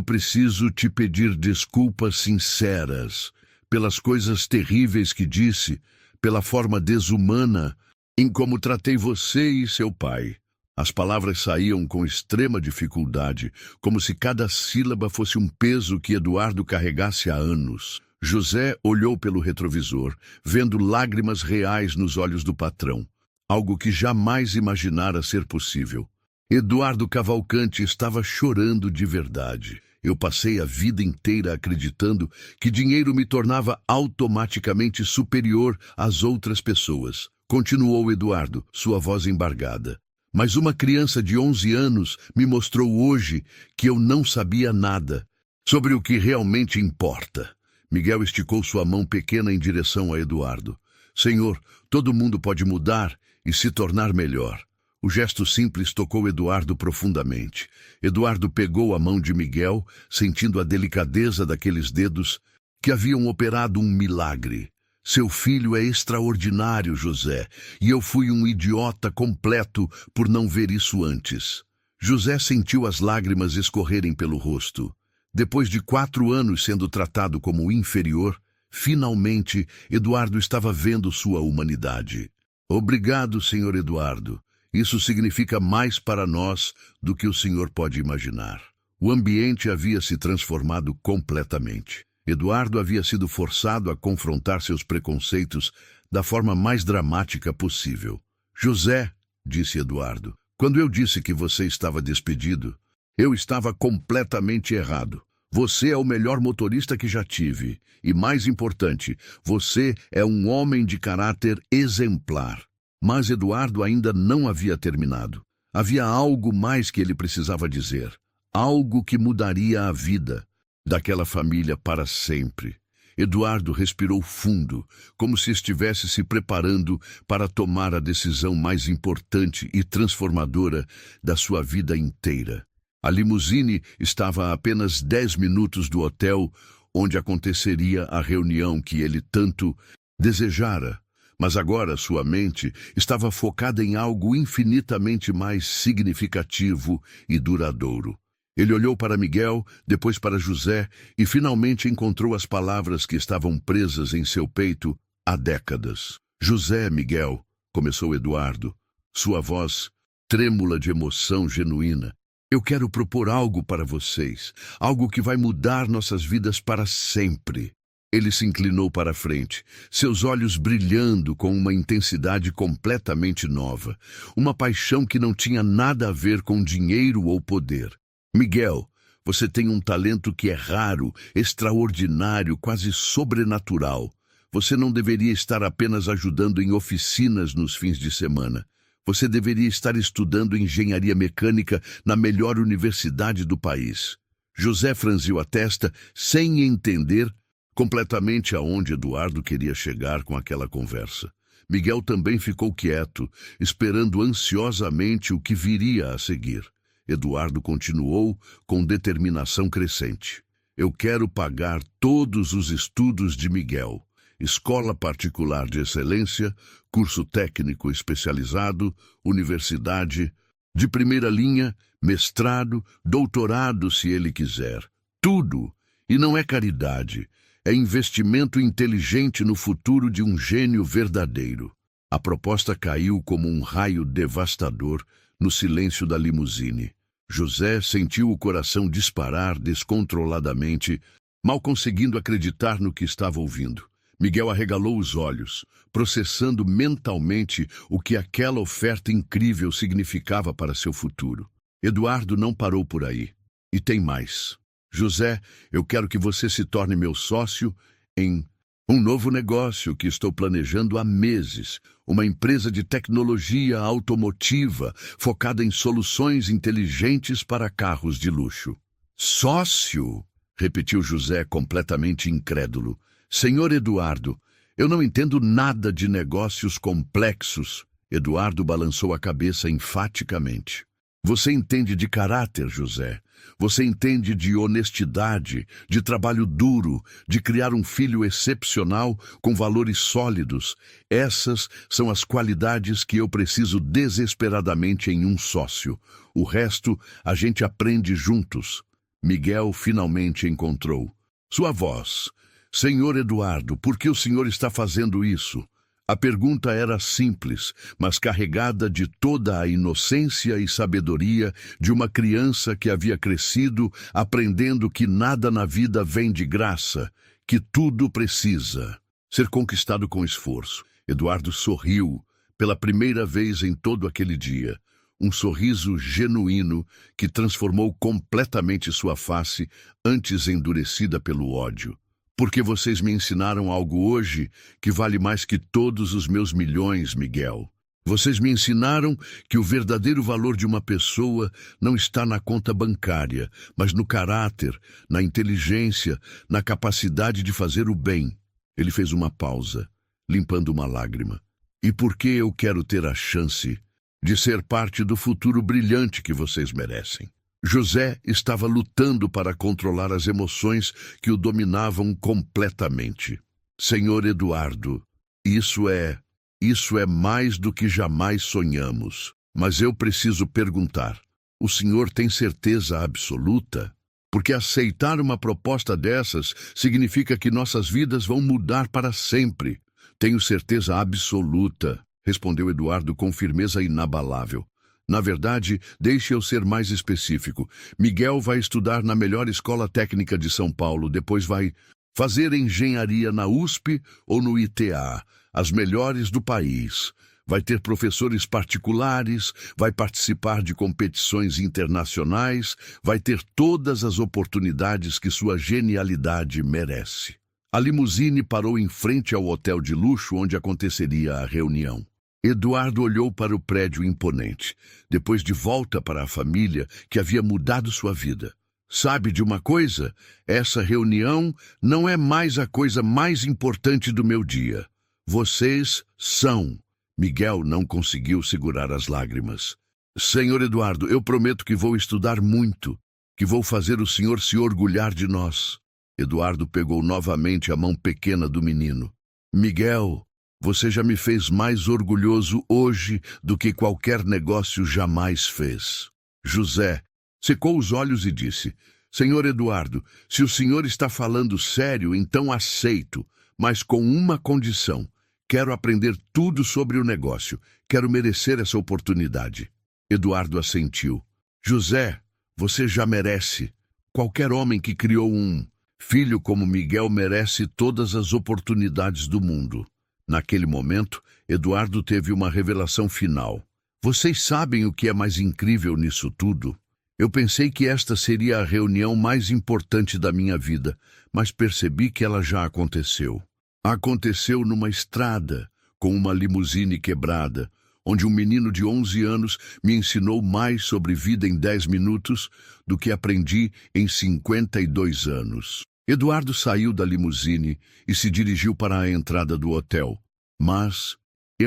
preciso te pedir desculpas sinceras pelas coisas terríveis que disse, pela forma desumana em como tratei você e seu pai. As palavras saíam com extrema dificuldade, como se cada sílaba fosse um peso que Eduardo carregasse há anos. José olhou pelo retrovisor, vendo lágrimas reais nos olhos do patrão, algo que jamais imaginara ser possível. Eduardo Cavalcante estava chorando de verdade. Eu passei a vida inteira acreditando que dinheiro me tornava automaticamente superior às outras pessoas. Continuou Eduardo, sua voz embargada. Mas uma criança de 11 anos me mostrou hoje que eu não sabia nada sobre o que realmente importa. Miguel esticou sua mão pequena em direção a Eduardo. Senhor, todo mundo pode mudar e se tornar melhor. O gesto simples tocou Eduardo profundamente. Eduardo pegou a mão de Miguel, sentindo a delicadeza daqueles dedos que haviam operado um milagre. Seu filho é extraordinário, José, e eu fui um idiota completo por não ver isso antes. José sentiu as lágrimas escorrerem pelo rosto. Depois de 4 anos sendo tratado como inferior, finalmente Eduardo estava vendo sua humanidade. Obrigado, senhor Eduardo. Isso significa mais para nós do que o senhor pode imaginar. O ambiente havia se transformado completamente. Eduardo havia sido forçado a confrontar seus preconceitos da forma mais dramática possível. José, disse Eduardo, quando eu disse que você estava despedido, eu estava completamente errado. Você é o melhor motorista que já tive. E mais importante, você é um homem de caráter exemplar. Mas Eduardo ainda não havia terminado. Havia algo mais que ele precisava dizer. Algo que mudaria a vida daquela família para sempre. Eduardo respirou fundo, como se estivesse se preparando para tomar a decisão mais importante e transformadora da sua vida inteira. A limusine estava a apenas 10 minutos do hotel onde aconteceria a reunião que ele tanto desejara. Mas agora sua mente estava focada em algo infinitamente mais significativo e duradouro. Ele olhou para Miguel, depois para José e finalmente encontrou as palavras que estavam presas em seu peito há décadas. José, Miguel, começou Eduardo, sua voz trêmula de emoção genuína. Eu quero propor algo para vocês, algo que vai mudar nossas vidas para sempre. Ele se inclinou para a frente, seus olhos brilhando com uma intensidade completamente nova, uma paixão que não tinha nada a ver com dinheiro ou poder. Miguel, você tem um talento que é raro, extraordinário, quase sobrenatural. Você não deveria estar apenas ajudando em oficinas nos fins de semana. Você deveria estar estudando engenharia mecânica na melhor universidade do país. José franziu a testa, sem entender completamente aonde Eduardo queria chegar com aquela conversa. Miguel também ficou quieto, esperando ansiosamente o que viria a seguir. Eduardo continuou com determinação crescente. Eu quero pagar todos os estudos de Miguel. Escola particular de excelência, curso técnico especializado, universidade de primeira linha, mestrado, doutorado se ele quiser. Tudo. E não é caridade. É investimento inteligente no futuro de um gênio verdadeiro. A proposta caiu como um raio devastador no silêncio da limusine. José sentiu o coração disparar descontroladamente, mal conseguindo acreditar no que estava ouvindo. Miguel arregalou os olhos, processando mentalmente o que aquela oferta incrível significava para seu futuro. Eduardo não parou por aí. E tem mais. José, eu quero que você se torne meu sócio em um novo negócio que estou planejando há meses. Uma empresa de tecnologia automotiva focada em soluções inteligentes para carros de luxo. Sócio? Repetiu José completamente incrédulo. Senhor Eduardo, eu não entendo nada de negócios complexos. Eduardo balançou a cabeça enfaticamente. Você entende de caráter, José. Você entende de honestidade, de trabalho duro, de criar um filho excepcional com valores sólidos. Essas são as qualidades que eu preciso desesperadamente em um sócio. O resto a gente aprende juntos. Miguel finalmente encontrou sua voz. Senhor Eduardo, por que o senhor está fazendo isso? A pergunta era simples, mas carregada de toda a inocência e sabedoria de uma criança que havia crescido aprendendo que nada na vida vem de graça, que tudo precisa ser conquistado com esforço. Eduardo sorriu pela primeira vez em todo aquele dia, um sorriso genuíno que transformou completamente sua face, antes endurecida pelo ódio. Porque vocês me ensinaram algo hoje que vale mais que todos os meus milhões, Miguel. Vocês me ensinaram que o verdadeiro valor de uma pessoa não está na conta bancária, mas no caráter, na inteligência, na capacidade de fazer o bem. Ele fez uma pausa, limpando uma lágrima. E por que eu quero ter a chance de ser parte do futuro brilhante que vocês merecem? José estava lutando para controlar as emoções que o dominavam completamente. Senhor Eduardo, isso é mais do que jamais sonhamos. Mas eu preciso perguntar, o senhor tem certeza absoluta? Porque aceitar uma proposta dessas significa que nossas vidas vão mudar para sempre. Tenho certeza absoluta, respondeu Eduardo com firmeza inabalável. Na verdade, deixe eu ser mais específico. Miguel vai estudar na melhor escola técnica de São Paulo, depois vai fazer engenharia na USP ou no ITA, as melhores do país. Vai ter professores particulares, vai participar de competições internacionais, vai ter todas as oportunidades que sua genialidade merece. A limusine parou em frente ao hotel de luxo onde aconteceria a reunião. Eduardo olhou para o prédio imponente, depois de volta para a família que havia mudado sua vida. Sabe de uma coisa? Essa reunião não é mais a coisa mais importante do meu dia. Vocês são. Miguel não conseguiu segurar as lágrimas. Senhor Eduardo, eu prometo que vou estudar muito, que vou fazer o senhor se orgulhar de nós. Eduardo pegou novamente a mão pequena do menino. Miguel, você já me fez mais orgulhoso hoje do que qualquer negócio jamais fez. José secou os olhos e disse, Senhor Eduardo, se o senhor está falando sério, então aceito, mas com uma condição. Quero aprender tudo sobre o negócio. Quero merecer essa oportunidade. Eduardo assentiu. José, você já merece. Qualquer homem que criou um filho como Miguel merece todas as oportunidades do mundo. Naquele momento, Eduardo teve uma revelação final. Vocês sabem o que é mais incrível nisso tudo? Eu pensei que esta seria a reunião mais importante da minha vida, mas percebi que ela já aconteceu. Aconteceu numa estrada, com uma limusine quebrada, onde um menino de 11 anos me ensinou mais sobre vida em 10 minutos do que aprendi em 52 anos. Eduardo saiu da limusine e se dirigiu para a entrada do hotel, mas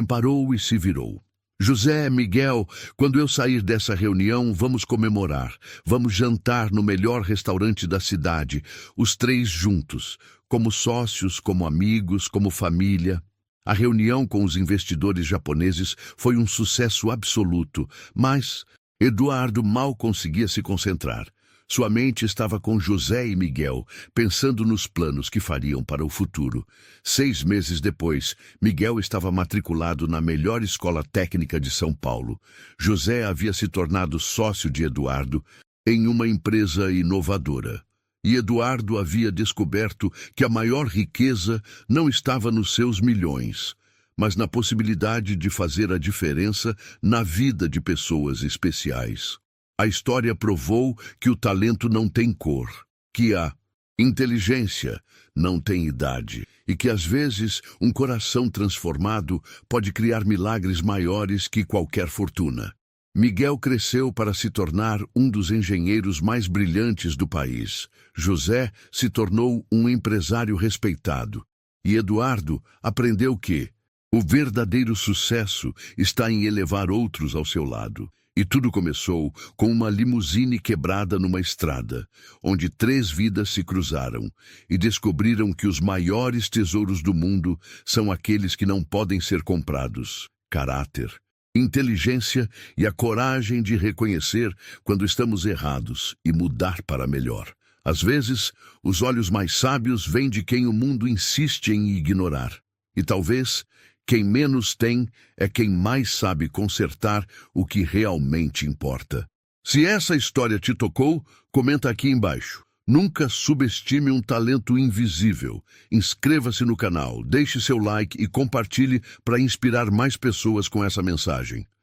parou e se virou. José, Miguel, quando eu sair dessa reunião, vamos comemorar. Vamos jantar no melhor restaurante da cidade, os três juntos, como sócios, como amigos, como família. A reunião com os investidores japoneses foi um sucesso absoluto, mas Eduardo mal conseguia se concentrar. Sua mente estava com José e Miguel, pensando nos planos que fariam para o futuro. 6 meses depois, Miguel estava matriculado na melhor escola técnica de São Paulo. José havia se tornado sócio de Eduardo em uma empresa inovadora. E Eduardo havia descoberto que a maior riqueza não estava nos seus milhões, mas na possibilidade de fazer a diferença na vida de pessoas especiais. A história provou que o talento não tem cor, que a inteligência não tem idade e que, às vezes, um coração transformado pode criar milagres maiores que qualquer fortuna. Miguel cresceu para se tornar um dos engenheiros mais brilhantes do país. José se tornou um empresário respeitado. E Eduardo aprendeu que o verdadeiro sucesso está em elevar outros ao seu lado. E tudo começou com uma limusine quebrada numa estrada, onde 3 vidas se cruzaram e descobriram que os maiores tesouros do mundo são aqueles que não podem ser comprados: caráter, inteligência e a coragem de reconhecer quando estamos errados e mudar para melhor. Às vezes, os olhos mais sábios vêm de quem o mundo insiste em ignorar. E talvez quem menos tem é quem mais sabe consertar o que realmente importa. Se essa história te tocou, comenta aqui embaixo. Nunca subestime um talento invisível. Inscreva-se no canal, deixe seu like e compartilhe para inspirar mais pessoas com essa mensagem.